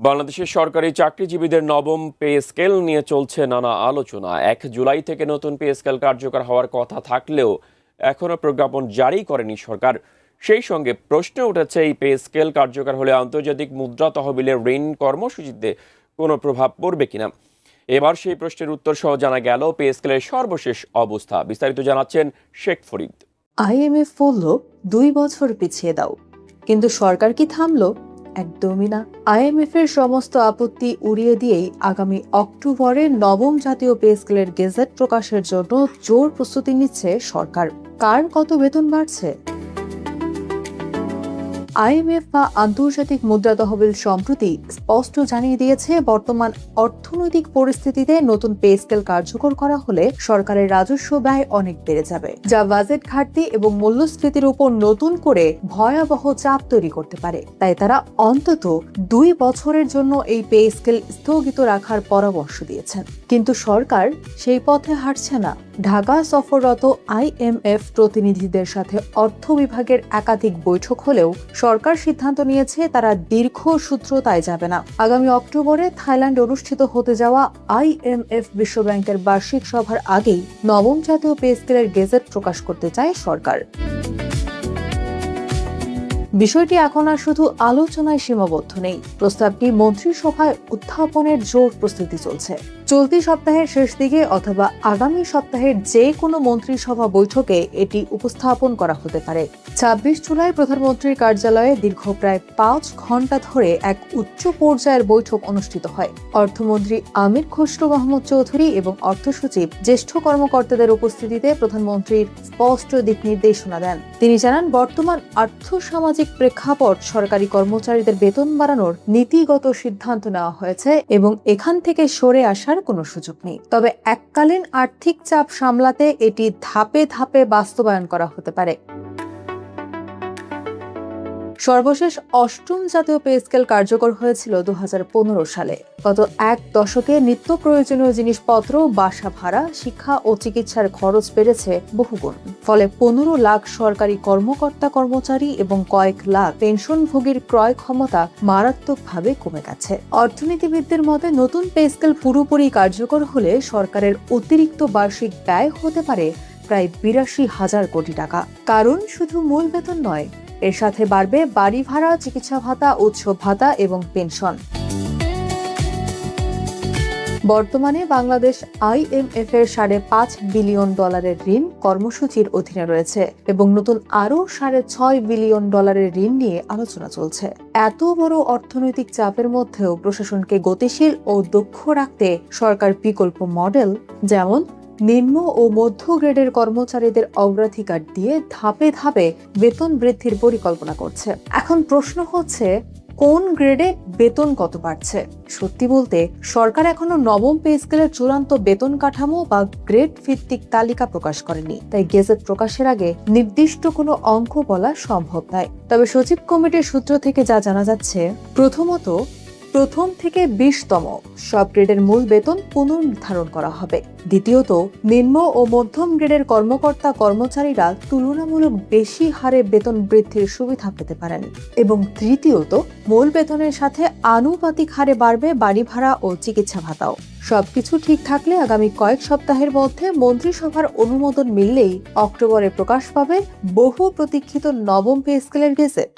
বাংলাদেশের সরকারি চাকরিজীবীদের নবম পে স্কেল নিয়ে চলছে নানা আলোচনা। 1 জুলাই থেকে নতুন পে স্কেল কার্যকর হওয়ার কথা থাকলেও এখনো প্রজ্ঞাপন জারি করেনি সরকার। সেই সঙ্গে প্রশ্ন উঠেছে, এই পে স্কেল কার্যকর হলে আন্তর্জাতিক মুদ্রা তহবিলের ঋণ কর্মসূচিতে কোনো প্রভাব পড়বে কিনা। এবার সেই প্রশ্নের উত্তর সহ জানা গেল পে স্কেলের সর্বশেষ অবস্থা। বিস্তারিত জানাচ্ছেন শেখ ফরিদ। IMF বলল 2 বছর পিছিয়ে দাও, কিন্তু সরকার কি থামলো? একদমই না। IMF এর সমস্ত আপত্তি উড়িয়ে দিয়েই আগামী অক্টোবরে নবম জাতীয় পে স্কেলের গেজেট প্রকাশের জন্য জোর প্রস্তুতি নিচ্ছে সরকার। কার কত বেতন বাড়ছে? IMF বা আন্তর্জাতিক মুদ্রা তহবিল সম্প্রতি স্পষ্ট জানিয়ে দিয়েছে, বর্তমান অর্থনৈতিক পরিস্থিতিতে নতুন পে স্কেল কার্যকর করা হলে সরকারের রাজস্ব ব্যয় অনেক বেড়ে যাবে, যা বাজেট ঘাটতি এবং মূল্যস্ফীতির উপর নতুন করে ভয়াবহ চাপ তৈরি করতে পারে। তাই তারা অন্তত 2 বছরের জন্য এই পে স্কেল স্থগিত রাখার পরামর্শ দিয়েছেন। কিন্তু সরকার সেই পথে হাঁটছে না। ঢাকা সফররত IMF প্রতিনিধিদের সাথে অর্থ বিভাগের একাধিক বৈঠক হলেও সরকার সিদ্ধান্ত নিয়েছে তারা দীর্ঘসূত্রতায় যাবে না। আগামী অক্টোবরে থাইল্যান্ডে অনুষ্ঠিত হতে যাওয়া IMF বিশ্বব্যাংকের বার্ষিক সভার আগেই নবম জাতীয় পে স্কেলের গেজেট প্রকাশ করতে চায় সরকার। বিষয়টি এখন আর শুধু আলোচনায় সীমাবদ্ধ নেই। প্রস্তাবটি মন্ত্রিসভায় উত্থাপনের জোর প্রস্তুতি চলছে। চলতি সপ্তাহের শেষ দিকে অথবা আগামী সপ্তাহের যে কোনো মন্ত্রিসভা বৈঠকে এটি উপস্থাপন করা হতে পারে। 26 জুলাই প্রধানমন্ত্রীর কার্যালয়ে দীর্ঘ প্রায় 5 ঘন্টা ধরে এক উচ্চ পর্যায়ের বৈঠক অনুষ্ঠিত হয়। অর্থমন্ত্রী আমির খসরু মাহমুদ চৌধুরী এবং অর্থ সচিব জ্যেষ্ঠ কর্মকর্তাদের উপস্থিতিতে প্রধানমন্ত্রীর স্পষ্ট দিক নির্দেশনা দেন। তিনি জানান, বর্তমান আর্থসামাজিক প্রেক্ষাপট সরকারি কর্মচারীদের বেতন বাড়ানোর নীতিগত সিদ্ধান্ত নেওয়া হয়েছে এবং এখান থেকে সরে আসার কোনো সুযোগ নেই। তবে এককালীন আর্থিক চাপ সামলাতে এটি ধাপে ধাপে বাস্তবায়ন করা হতে পারে। সর্বশেষ 8ম জাতীয় পে স্কেল কার্যকর হয়েছিল 2015 সালে। গত 1 দশকে নিত্য প্রয়োজনীয় জিনিসপত্র, বাসা ভাড়া, শিক্ষা ও চিকিৎসার খরচ বেড়েছে বহুগুণ। ফলে 15 লাখ সরকারি কর্মকর্তা কর্মচারী এবং কয়েক লাখ পেনশনভোগীর ক্রয় ক্ষমতা মারাত্মকভাবে কমে গেছে। অর্থনীতিবিদদের মতে, নতুন পে স্কেল পুরোপুরি কার্যকর হলে সরকারের অতিরিক্ত বার্ষিক ব্যয় হতে পারে প্রায় 82,000 কোটি টাকা। কারণ শুধু মূল বেতন নয়, এর সাথে বাড়বে বাড়ি ভাড়া, চিকিৎসা ভাতা, উৎসব ভাতা এবং পেনশন। বর্তমানে বাংলাদেশ IMF এর $5.5 বিলিয়ন ঋণ কর্মসূচির অধীনে রয়েছে এবং নতুন আরও $6.5 বিলিয়ন ঋণ নিয়ে আলোচনা চলছে। এত বড় অর্থনৈতিক চাপের মধ্যেও প্রশাসনকে গতিশীল ও দক্ষ রাখতে সরকার বিকল্প মডেল, যেমন নিম্ন ও মধ্য গ্রেডের কর্মচারীদের অগ্রাধিকার দিয়ে ধাপে ধাপে বেতন বৃদ্ধির পরিকল্পনা করছে। এখন প্রশ্ন হচ্ছে, কোন গ্রেডে বেতন কত বাড়ছে? সত্যি বলতে সরকার এখনো নবম পে স্কেলের চূড়ান্ত বেতন কাঠামো বা গ্রেড ভিত্তিক তালিকা প্রকাশ করেনি। তাই গেজেট প্রকাশের আগে নির্দিষ্ট কোনো অঙ্ক বলা সম্ভব নয়। তবে সচিব কমিটির সূত্র থেকে যা জানা যাচ্ছে, প্রথমত, প্রথম থেকে 20তম সব গ্রেডের মূল বেতন পুনর্নির্ধারণ করা হবে। দ্বিতীয়ত, নিম্ন ও মধ্যম গ্রেডের কর্মকর্তা কর্মচারীরা তুলনামূলক বেশি হারে বেতন বৃদ্ধির সুবিধা পেতে পারেন। এবং তৃতীয়ত, মূল বেতনের সাথে আনুপাতিক হারে বাড়বে বাড়ি ভাড়া ও চিকিৎসা ভাতাও। সবকিছু ঠিক থাকলে আগামী কয়েক সপ্তাহের মধ্যে মন্ত্রিসভার অনুমোদন মিললেই অক্টোবরে প্রকাশ পাবে বহু প্রতীক্ষিত নবম পে স্কেলের গেজেট।